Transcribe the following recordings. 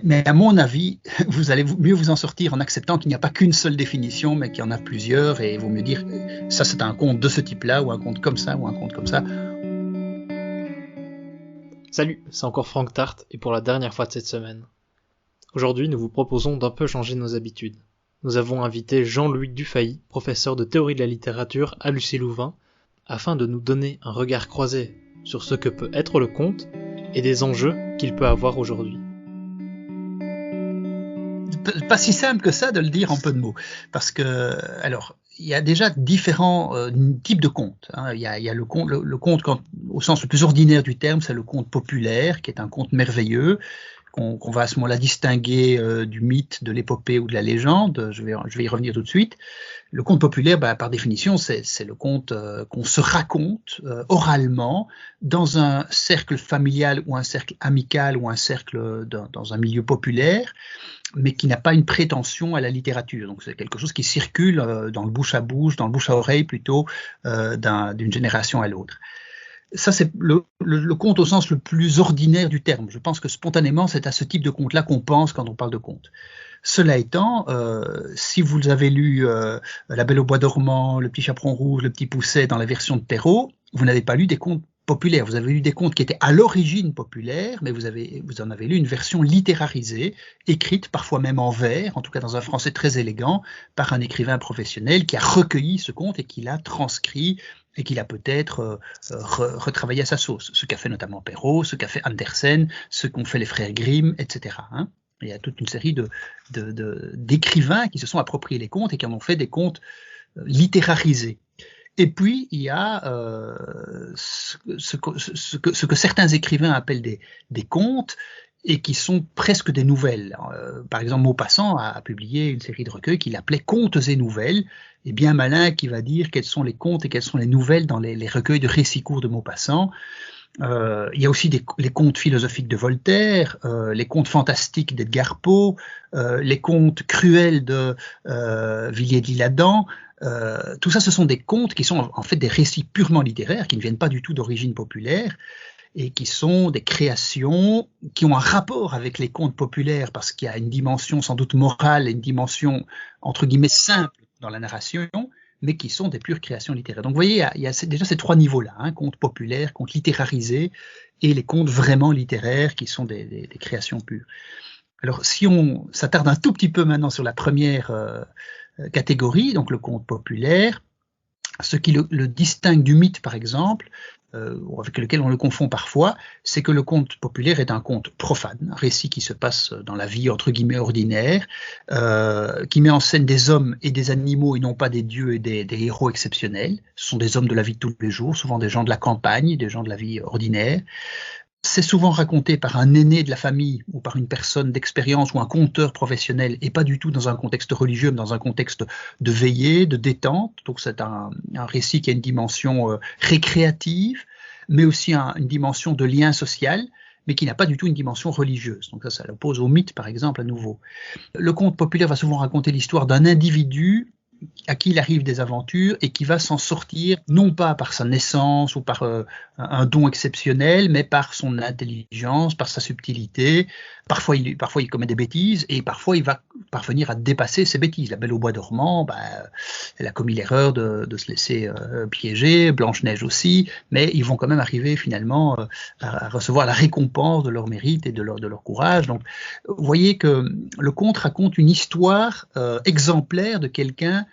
Mais à mon avis, vous allez mieux vous en sortir en acceptant qu'il n'y a pas qu'une seule définition, mais qu'il y en a plusieurs, et il vaut mieux dire ça c'est un conte de ce type-là, ou un conte comme ça, ou un conte comme ça. Salut, c'est encore Franck Tart, et pour la dernière fois de cette semaine. Aujourd'hui, nous vous proposons d'un peu changer nos habitudes. Nous avons invité Jean-Louis Dufay, professeur de théorie de la littérature à Lucie Louvain, afin de nous donner un regard croisé sur ce que peut être le conte et des enjeux qu'il peut avoir aujourd'hui. Pas si simple que ça de le dire en peu de mots, parce que, alors, il y a déjà différents types de contes. Hein. Il y a le conte au sens le plus ordinaire du terme, c'est le conte populaire, qui est un conte merveilleux, qu'on va à ce moment-là distinguer du mythe, de l'épopée ou de la légende. Je vais y revenir tout de suite. Le conte populaire, par définition, c'est le conte qu'on se raconte oralement dans un cercle familial ou un cercle amical ou un cercle dans un milieu populaire, mais qui n'a pas une prétention à la littérature. Donc c'est quelque chose qui circule dans le bouche à bouche, dans le bouche à oreille plutôt, d'une génération à l'autre. Ça, c'est le conte au sens le plus ordinaire du terme. Je pense que spontanément, c'est à ce type de conte-là qu'on pense quand on parle de conte. Cela étant, si vous avez lu La Belle au bois dormant, Le Petit Chaperon rouge, Le Petit Poucet dans la version de Perrault, vous n'avez pas lu des contes populaires. Vous avez lu des contes qui étaient à l'origine populaires, mais vous en avez lu une version littérarisée, écrite parfois même en vers, en tout cas dans un français très élégant, par un écrivain professionnel qui a recueilli ce conte et qui l'a transcrit et qu'il a peut-être retravaillé à sa sauce. Ce qu'a fait notamment Perrault, ce qu'a fait Andersen, ce qu'ont fait les frères Grimm, etc. Hein. Il y a toute une série d'écrivains qui se sont appropriés les contes et qui en ont fait des contes littérarisés. Et puis, il y a ce que certains écrivains appellent des contes et qui sont presque des nouvelles. Par exemple, Maupassant a publié une série de recueils qu'il appelait Contes et nouvelles, et bien malin qui va dire quels sont les contes et quelles sont les nouvelles dans les recueils de récits courts de Maupassant. Il y a aussi les contes philosophiques de Voltaire, les contes fantastiques d'Edgar Poe, les contes cruels de Villiers de l'Isle-Adam. Tout ça, ce sont des contes qui sont en fait des récits purement littéraires, qui ne viennent pas du tout d'origine populaire, et qui sont des créations qui ont un rapport avec les contes populaires, parce qu'il y a une dimension sans doute morale et une dimension, entre guillemets, simple dans la narration, mais qui sont des pures créations littéraires. Donc vous voyez, il y a déjà ces trois niveaux-là, hein, contes populaires, contes littérarisés, et les contes vraiment littéraires, qui sont des créations pures. Alors si on s'attarde un tout petit peu maintenant sur la première catégorie, donc le conte populaire, ce qui le distingue du mythe, par exemple, avec lequel on le confond parfois, c'est que le conte populaire est un conte profane, un récit qui se passe dans la vie entre guillemets ordinaire, qui met en scène des hommes et des animaux et non pas des dieux et des héros exceptionnels. Ce sont des hommes de la vie de tous les jours, souvent des gens de la campagne, des gens de la vie ordinaire. C'est souvent raconté par un aîné de la famille ou par une personne d'expérience ou un conteur professionnel, et pas du tout dans un contexte religieux, mais dans un contexte de veillée, de détente. Donc c'est un récit qui a une dimension récréative, mais aussi une dimension de lien social, mais qui n'a pas du tout une dimension religieuse. Donc ça l'oppose au mythe, par exemple, à nouveau. Le conte populaire va souvent raconter l'histoire d'un individu à qui il arrive des aventures et qui va s'en sortir, non pas par sa naissance ou par un don exceptionnel, mais par son intelligence, par sa subtilité. Parfois il commet des bêtises et parfois il va parvenir à dépasser ses bêtises. La Belle au bois dormant, elle a commis l'erreur de se laisser piéger, Blanche-Neige aussi, mais ils vont quand même arriver finalement à recevoir la récompense de leur mérite et de leur courage. Donc vous voyez que le conte raconte une histoire exemplaire de quelqu'un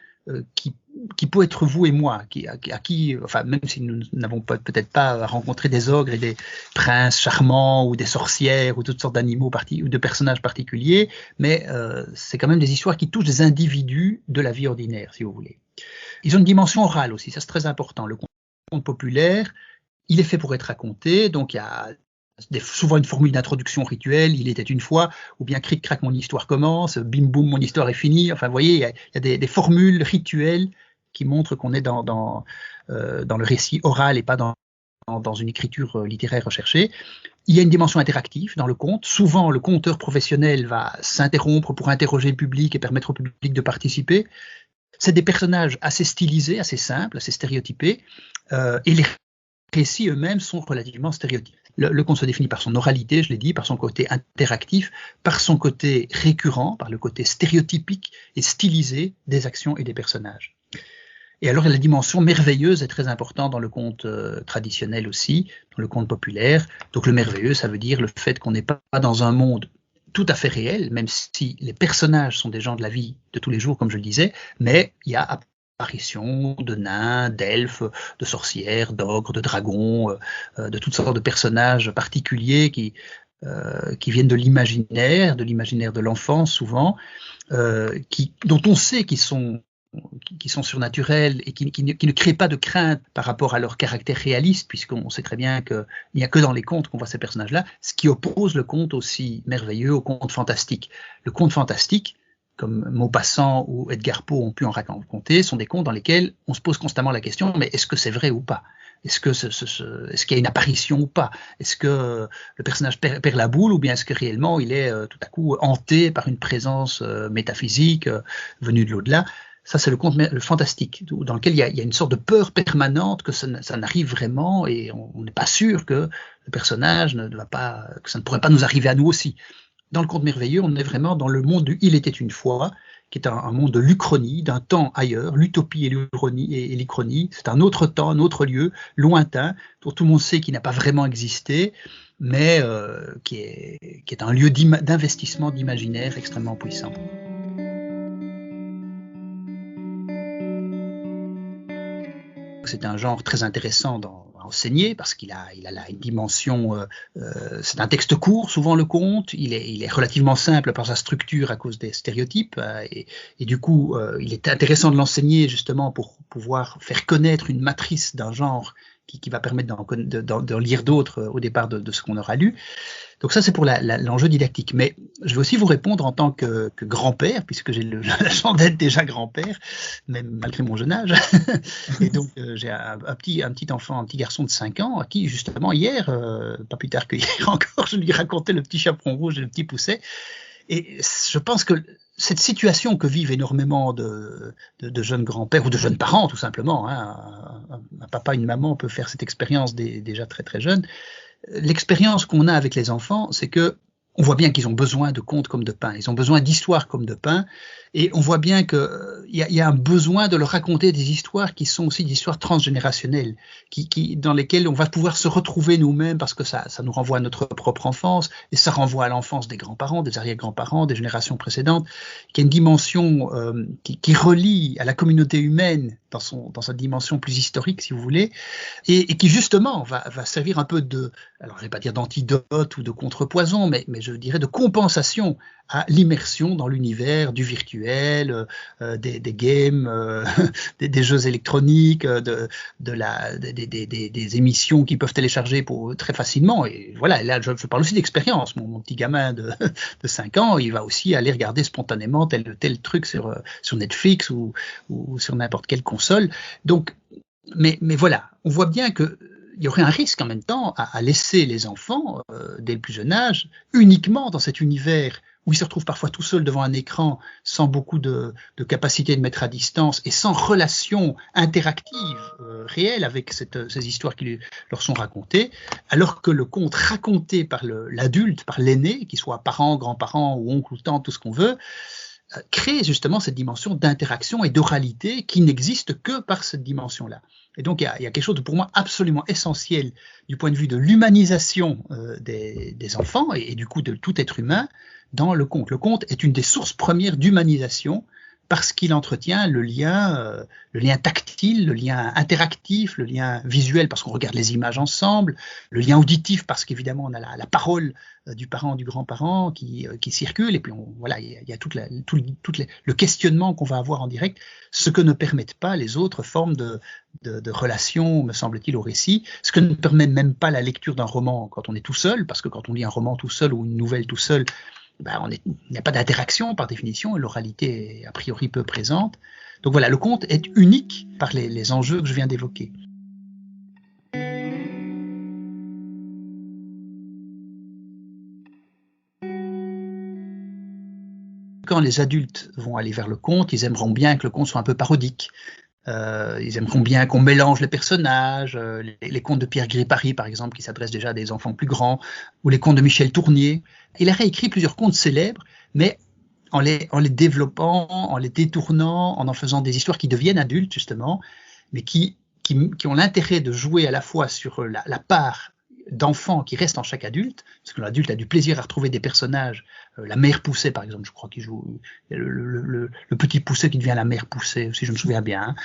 qui peut être vous et moi, à qui, enfin, même si nous n'avons peut-être pas rencontré des ogres et des princes charmants ou des sorcières ou toutes sortes d'animaux ou de personnages particuliers, mais c'est quand même des histoires qui touchent des individus de la vie ordinaire, si vous voulez. Ils ont une dimension orale aussi, ça c'est très important. Le conte populaire, il est fait pour être raconté, donc il y a souvent une formule d'introduction rituelle, il était une fois, ou bien cric crac mon histoire commence, bim boum mon histoire est finie. Enfin vous voyez, il y a des formules rituelles qui montrent qu'on est dans le récit oral et pas dans une écriture littéraire recherchée. Il y a une dimension interactive dans le conte. Souvent, le conteur professionnel va s'interrompre pour interroger le public et permettre au public de participer. C'est des personnages assez stylisés, assez simples, assez stéréotypés, et les récits eux-mêmes sont relativement stéréotypés. Le conte se définit par son oralité, je l'ai dit, par son côté interactif, par son côté récurrent, par le côté stéréotypique et stylisé des actions et des personnages. Et alors la dimension merveilleuse est très importante dans le conte traditionnel aussi, dans le conte populaire. Donc le merveilleux, ça veut dire le fait qu'on n'est pas dans un monde tout à fait réel, même si les personnages sont des gens de la vie de tous les jours, comme je le disais, mais il y a apparition de nains, d'elfes, de sorcières, d'ogres, de dragons, de toutes sortes de personnages particuliers qui viennent de l'imaginaire de l'enfance souvent, dont on sait qu'ils sont surnaturels et qui ne créent pas de crainte par rapport à leur caractère réaliste, puisqu'on sait très bien qu'il n'y a que dans les contes qu'on voit ces personnages-là, ce qui oppose le conte aussi merveilleux au conte fantastique. Le conte fantastique, comme Maupassant ou Edgar Poe ont pu en raconter, sont des contes dans lesquels on se pose constamment la question, mais est-ce que c'est vrai ou pas ? Est-ce qu'il y a une apparition ou pas ? Est-ce que le personnage perd la boule ou bien est-ce que réellement il est tout à coup hanté par une présence métaphysique venue de l'au-delà ? Ça, c'est le conte fantastique, dans lequel il y a une sorte de peur permanente que ça n'arrive vraiment et on n'est pas sûr que le personnage que ça ne pourrait pas nous arriver à nous aussi. Dans le conte merveilleux, on est vraiment dans le monde du Il était une fois, qui est un monde de l'Uchronie, d'un temps ailleurs, l'utopie et l'Ichronie. C'est un autre temps, un autre lieu, lointain, dont tout le monde sait qu'il n'a pas vraiment existé, mais qui est un lieu d'investissement d'imaginaire extrêmement puissant. C'est un genre très intéressant à enseigner parce qu'il a là une dimension. C'est un texte court, souvent le conte. Il est relativement simple par sa structure à cause des stéréotypes et du coup, il est intéressant de l'enseigner justement pour pouvoir faire connaître une matrice d'un genre qui va permettre d'en lire d'autres au départ de ce qu'on aura lu. Donc ça, c'est pour l'enjeu didactique. Mais je vais aussi vous répondre en tant que grand-père, puisque j'ai la chance d'être déjà grand-père, même malgré mon jeune âge. Et donc, j'ai un petit enfant, un petit garçon de 5 ans, à qui, justement, hier, pas plus tard que hier encore, je lui racontais le petit chaperon rouge et le petit pousset. Et je pense que cette situation que vivent énormément de jeunes grands-pères ou de jeunes parents, tout simplement, hein, un papa, une maman peut faire cette expérience déjà très très jeune. L'expérience qu'on a avec les enfants, c'est que on voit bien qu'ils ont besoin de contes comme de pain, ils ont besoin d'histoires comme de pain, et on voit bien qu'il y a un besoin de leur raconter des histoires qui sont aussi des histoires transgénérationnelles, dans lesquelles on va pouvoir se retrouver nous-mêmes parce que ça nous renvoie à notre propre enfance, et ça renvoie à l'enfance des grands-parents, des arrière-grands-parents, des générations précédentes, qui a une dimension qui relie à la communauté humaine dans sa dimension plus historique, si vous voulez, et qui justement va servir un peu alors je vais pas dire d'antidote ou de contrepoison, mais je dirais de compensation à l'immersion dans l'univers du virtuel, des games, des jeux électroniques, des émissions qu'ils peuvent télécharger très facilement. Et voilà, là je parle aussi d'expérience. Mon petit gamin de 5 ans, il va aussi aller regarder spontanément tel truc sur Netflix ou sur n'importe quelle console. Donc, mais voilà, on voit bien que il y aurait un risque en même temps à laisser les enfants, dès le plus jeune âge, uniquement dans cet univers où ils se retrouvent parfois tout seuls devant un écran, sans beaucoup de capacité de mettre à distance et sans relation interactive réelle avec ces histoires qui leur sont racontées, alors que le conte raconté par l'adulte, par l'aîné, qu'il soit parent, grand-parent ou oncle ou tante, tout ce qu'on veut, crée justement cette dimension d'interaction et d'oralité qui n'existe que par cette dimension-là. Et donc, il y a quelque chose de, pour moi, absolument essentiel du point de vue de l'humanisation des enfants et du coup de tout être humain dans le conte. Le conte est une des sources premières d'humanisation parce qu'il entretient le lien tactile, le lien interactif, le lien visuel parce qu'on regarde les images ensemble, le lien auditif parce qu'évidemment on a la parole du parent, du grand-parent qui circule, et puis voilà, il y a le questionnement qu'on va avoir en direct, ce que ne permettent pas les autres formes de relations, me semble-t-il, au récit, ce que ne permet même pas la lecture d'un roman quand on est tout seul, parce que quand on lit un roman tout seul ou une nouvelle tout seul, il n'y a pas d'interaction par définition, et l'oralité est a priori peu présente. Donc voilà, le conte est unique par les enjeux que je viens d'évoquer. Quand les adultes vont aller vers le conte, ils aimeront bien que le conte soit un peu parodique, Ils aimeront bien qu'on mélange les personnages, les contes de Pierre Gripari, par exemple, qui s'adressent déjà à des enfants plus grands, ou les contes de Michel Tournier. Il a réécrit plusieurs contes célèbres, mais en les développant, en les détournant, en faisant des histoires qui deviennent adultes, justement, mais qui ont l'intérêt de jouer à la fois sur la part d'enfants qui restent en chaque adulte, parce que l'adulte a du plaisir à retrouver des personnages, la mère Poussée par exemple, je crois qu'il joue le petit Poussée qui devient la mère Poussée, si je me souviens bien.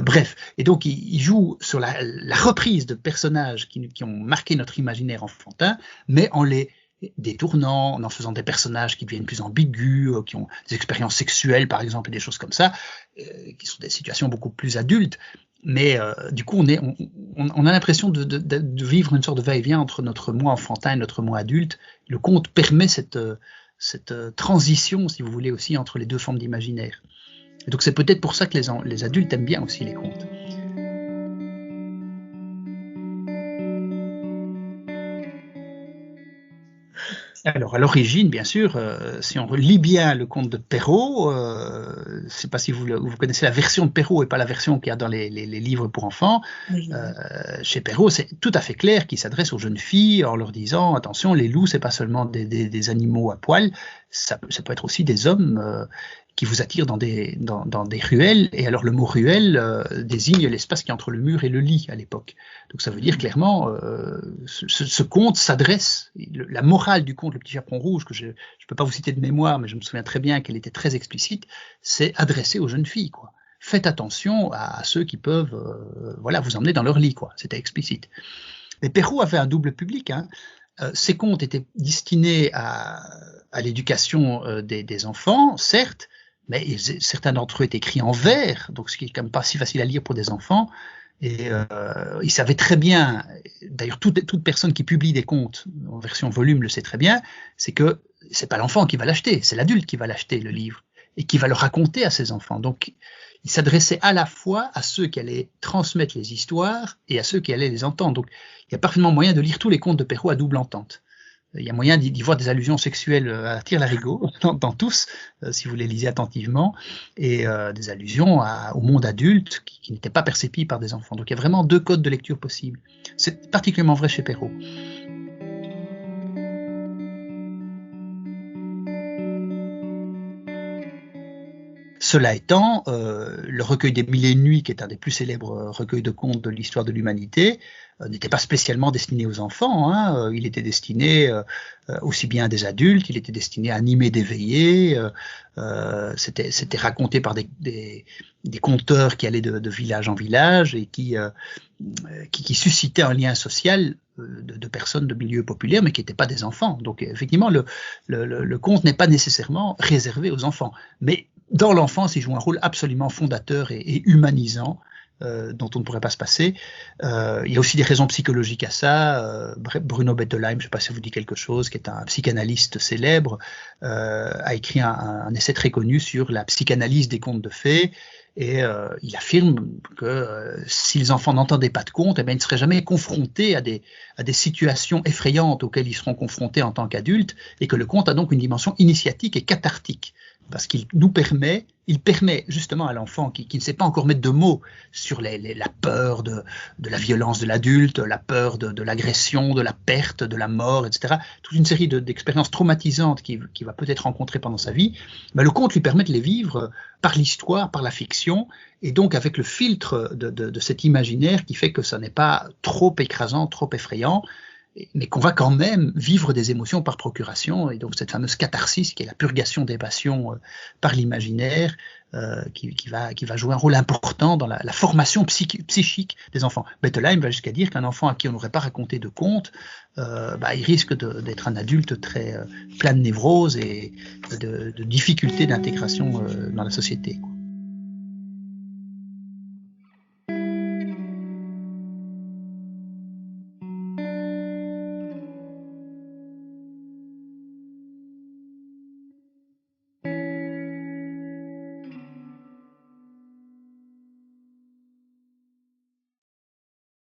Bref, et donc il joue sur la reprise de personnages qui ont marqué notre imaginaire enfantin, mais en les détournant, en faisant des personnages qui deviennent plus ambigus, qui ont des expériences sexuelles par exemple, et des choses comme ça, qui sont des situations beaucoup plus adultes. Mais du coup, on a l'impression de vivre une sorte de va-et-vient entre notre moi enfantin et notre moi adulte. Le conte permet cette transition, si vous voulez, aussi entre les deux formes d'imaginaire. Et donc c'est peut-être pour ça que les adultes aiment bien aussi les contes. Alors, à l'origine, bien sûr, si on relit bien le conte de Perrault, je ne sais pas si vous connaissez la version de Perrault et pas la version qu'il y a dans les livres pour enfants. Oui. Chez Perrault, c'est tout à fait clair qu'il s'adresse aux jeunes filles en leur disant « Attention, les loups, c'est pas seulement des animaux à poil, ça peut être aussi des hommes qui vous attirent dans des ruelles. » Et alors, le mot ruelle désigne l'espace qui est entre le mur et le lit à l'époque. Donc, ça veut dire clairement, ce conte s'adresse, la morale du conte Le Petit Chaperon Rouge, que je ne peux pas vous citer de mémoire, mais je me souviens très bien qu'elle était très explicite, c'est adressé aux jeunes filles, quoi. Faites attention à ceux qui peuvent vous emmener dans leur lit, quoi. C'était explicite. Mais Perrault avait un double public, hein. Ces contes étaient destinés à l'éducation des enfants, certes, mais certains d'entre eux étaient écrits en vers, donc ce qui est quand même pas si facile à lire pour des enfants. Et il savait très bien, d'ailleurs toute personne qui publie des contes en version volume le sait très bien, c'est que c'est pas l'enfant qui va l'acheter, c'est l'adulte qui va l'acheter le livre et qui va le raconter à ses enfants. Donc il s'adressait à la fois à ceux qui allaient transmettre les histoires et à ceux qui allaient les entendre. Donc il y a parfaitement moyen de lire tous les contes de Perrault à double entente. Il y a moyen d'y voir des allusions sexuelles à tire-larigot dans tous, si vous les lisez attentivement, et des allusions au monde adulte qui n'étaient pas perceptibles par des enfants. Donc il y a vraiment deux codes de lecture possibles. C'est particulièrement vrai chez Perrault. Cela étant, le recueil des Mille et une nuits, qui est un des plus célèbres recueils de contes de l'histoire de l'humanité, n'était pas spécialement destiné aux enfants, hein. Il était destiné aussi bien à des adultes, il était destiné à animer des veillées, c'était raconté par des conteurs qui allaient de village en village et qui suscitaient un lien social de personnes de milieux populaires, mais qui n'étaient pas des enfants. Donc effectivement, le conte n'est pas nécessairement réservé aux enfants, mais dans l'enfance, il joue un rôle absolument fondateur et humanisant, dont on ne pourrait pas se passer. Il y a aussi des raisons psychologiques à ça. Bruno Bettelheim, je ne sais pas si ça vous dit quelque chose, qui est un psychanalyste célèbre, a écrit un essai très connu sur la psychanalyse des contes de fées. Et il affirme que si les enfants n'entendaient pas de contes, eh bien, ils ne seraient jamais confrontés à des situations effrayantes auxquelles ils seront confrontés en tant qu'adultes, et que le conte a donc une dimension initiatique et cathartique, parce qu'il permet justement à l'enfant qui ne sait pas encore mettre de mots sur la peur de la violence de l'adulte, la peur de l'agression, de la perte, de la mort, etc. Toute une série d'expériences traumatisantes qu'il va peut-être rencontrer pendant sa vie. Ben, le conte lui permet de les vivre par l'histoire, par la fiction, et donc avec le filtre de cet imaginaire qui fait que ça n'est pas trop écrasant, trop effrayant, mais qu'on va quand même vivre des émotions par procuration, et donc cette fameuse catharsis qui est la purgation des passions par l'imaginaire, qui va jouer un rôle important dans la formation psychique des enfants. Bettelheim va jusqu'à dire qu'un enfant à qui on n'aurait pas raconté de contes, il risque d'être un adulte très plein de névroses et de difficultés d'intégration dans la société, quoi.